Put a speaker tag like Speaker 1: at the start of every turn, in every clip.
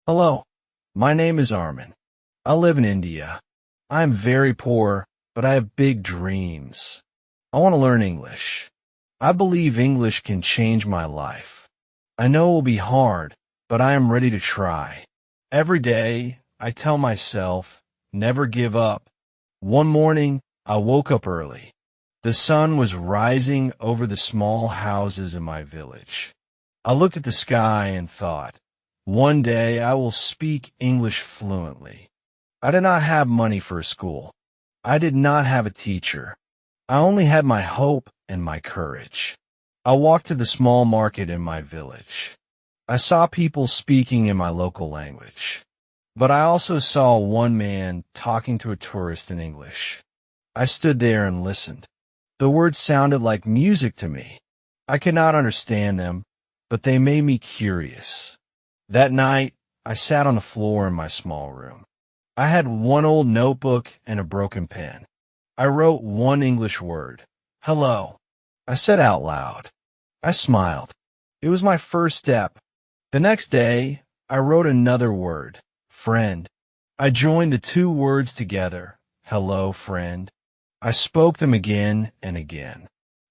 Speaker 1: Hello, my name is Arman. I live in India. I am very poor, but I have big dreams. I want to learn English. I believe English can change my life. I know it will be hard, but I am ready to try. Every day, I tell myself, never give up. One morning, I woke up early. The sun was rising over the small houses in my village. I looked at the sky and thought, one day I will speak English fluently. I did not have money for a school. I did not have a teacher. I only had my hope and my courage. I walked to the small market in my village. I saw people speaking in my local language. But I also saw one man talking to a tourist in English. I stood there and listened. The words sounded like music to me. I could not understand them, but they made me curious. That night, I sat on the floor in my small room. I had one old notebook and a broken pen. I wrote one English word, hello. I said out loud. I smiled. It was my first step. The next day, I wrote another word, friend. I joined the two words together, hello, friend. I spoke them again and again.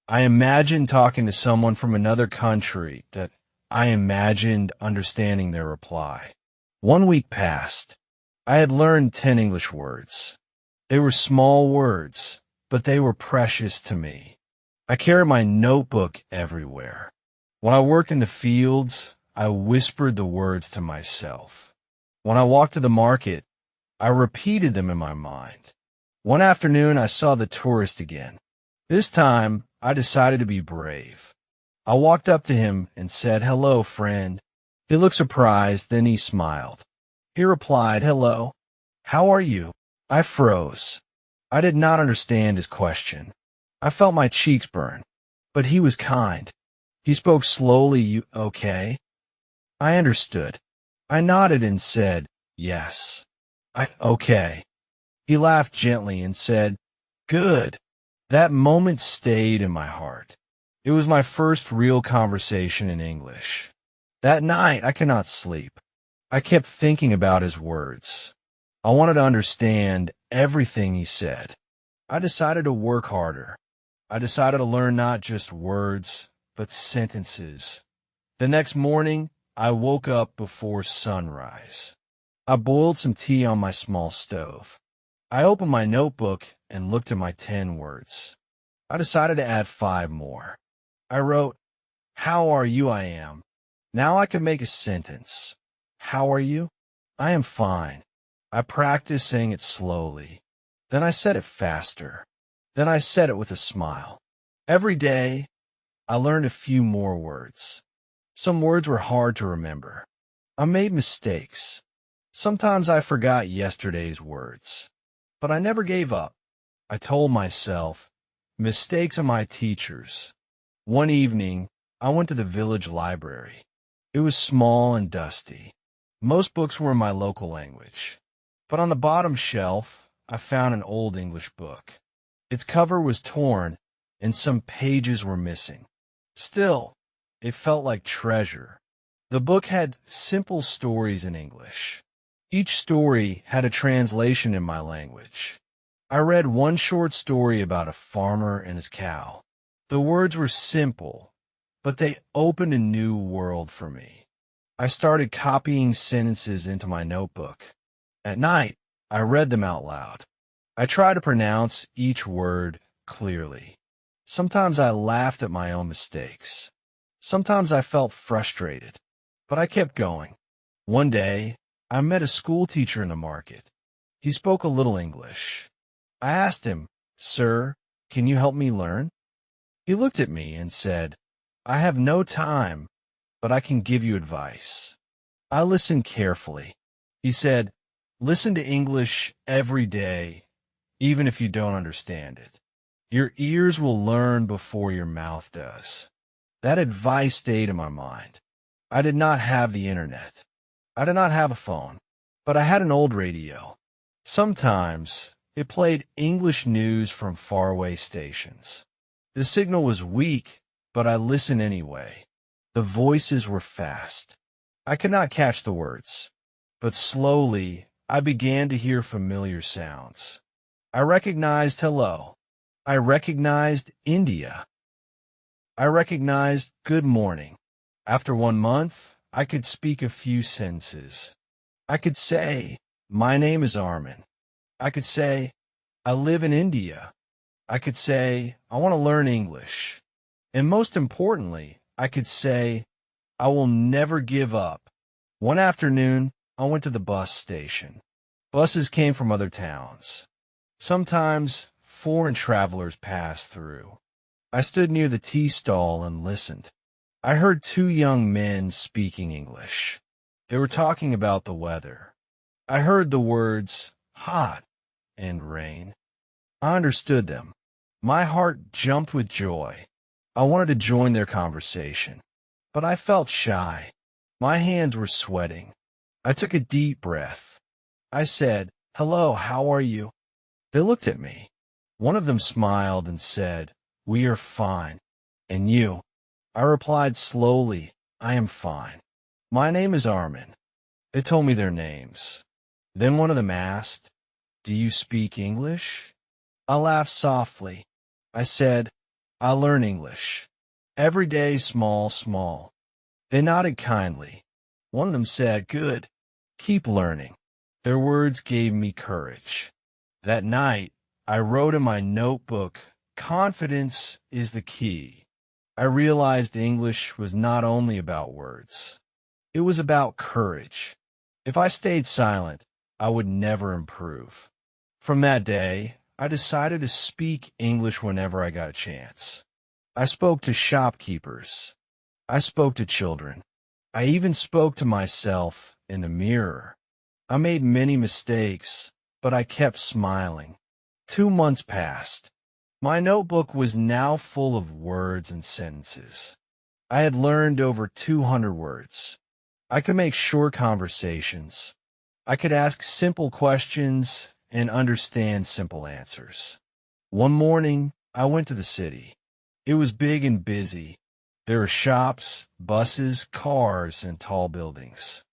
Speaker 1: I imagined talking to someone from another country that I imagined understanding their reply. 1 week passed. I had learned 10 English words. They were small words, but they were precious to me. I carried my notebook everywhere. When I worked in the fields, I whispered the words to myself. When I walked to the market, I repeated them in my mind. One afternoon, I saw the tourist again. This time, I decided to be brave. I walked up to him and said, hello, friend. He looked surprised, then he smiled. He replied, hello. How are you? I froze. I did not understand his question. I felt my cheeks burn. But he was kind. He spoke slowly, you okay? I understood. I nodded and said, yes. Okay. He laughed gently and said, good. That moment stayed in my heart. It was my first real conversation in English. That night, I could not sleep. I kept thinking about his words. I wanted to understand everything he said. I decided to work harder. I decided to learn not just words, but sentences. The next morning, I woke up before sunrise. I boiled some tea on my small stove. I opened my notebook and looked at my 10 words. I decided to add 5 more. I wrote, how are you? I am. Now I can make a sentence. How are you? I am fine. I practiced saying it slowly. Then I said it faster. Then I said it with a smile. Every day, I learned a few more words. Some words were hard to remember. I made mistakes. Sometimes I forgot yesterday's words. But I never gave up. I told myself, mistakes are my teachers. One evening, I went to the village library. It was small and dusty. Most books were in my local language. But on the bottom shelf, I found an old English book. Its cover was torn, and some pages were missing. Still, it felt like treasure. The book had simple stories in English. Each story had a translation in my language. I read one short story about a farmer and his cow. The words were simple, but they opened a new world for me. I started copying sentences into my notebook. At night, I read them out loud. I tried to pronounce each word clearly. Sometimes I laughed at my own mistakes. Sometimes I felt frustrated, but I kept going. One day, I met a school teacher in the market. He spoke a little English. I asked him, sir, can you help me learn? He looked at me and said, I have no time, but I can give you advice. I listened carefully. He said, listen to English every day, even if you don't understand it. Your ears will learn before your mouth does. That advice stayed in my mind. I did not have the internet. I did not have a phone, but I had an old radio. Sometimes it played English news from faraway stations. The signal was weak, but I listened anyway. The voices were fast. I could not catch the words, but slowly I began to hear familiar sounds. I recognized hello. I recognized India. I recognized good morning. After 1 month, I could speak a few sentences. I could say, my name is Arman. I could say, I live in India. I could say, I want to learn English. And most importantly, I could say, I will never give up. One afternoon, I went to the bus station. Buses came from other towns. Sometimes foreign travelers passed through. I stood near the tea stall and listened. I heard two young men speaking English. They were talking about the weather. I heard the words hot and rain. I understood them. My heart jumped with joy. I wanted to join their conversation, but I felt shy. My hands were sweating. I took a deep breath. I said, "Hello, how are you?" They looked at me. One of them smiled and said, "We are fine." "And you?" I replied slowly, "I am fine. My name is Arman." They told me their names. Then one of them asked, "Do you speak English?" I laughed softly. I said, "I learn English. Every day, small. They nodded kindly. One of them said, "Good. Keep learning." Their words gave me courage. That night, I wrote in my notebook, "Confidence is the key." I realized English was not only about words. It was about courage. If I stayed silent, I would never improve. From that day, I decided to speak English whenever I got a chance. I spoke to shopkeepers. I spoke to children. I even spoke to myself in the mirror. I made many mistakes, but I kept smiling. 2 months passed. My notebook was now full of words and sentences. I had learned over 200 words. I could make short conversations. I could ask simple questions and understand simple answers. One morning, I went to the city. It was big and busy. There were shops, buses, cars, and tall buildings.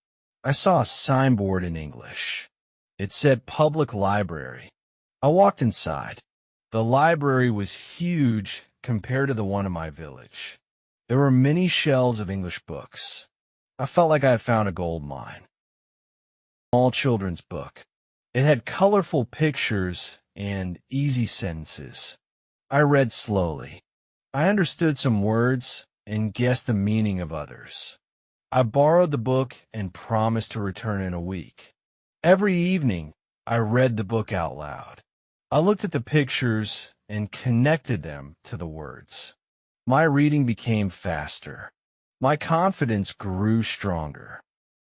Speaker 1: I saw a signboard in English. It said Public Library. I walked inside. The library was huge compared to the one in my village. There were many shelves of English books. I felt like I had found a gold mine. Small children's book. It had colorful pictures and easy sentences. I read slowly. I understood some words and guessed the meaning of others. I borrowed the book and promised to return in a week. Every evening, I read the book out loud. I looked at the pictures and connected them to the words. My reading became faster. My confidence grew stronger.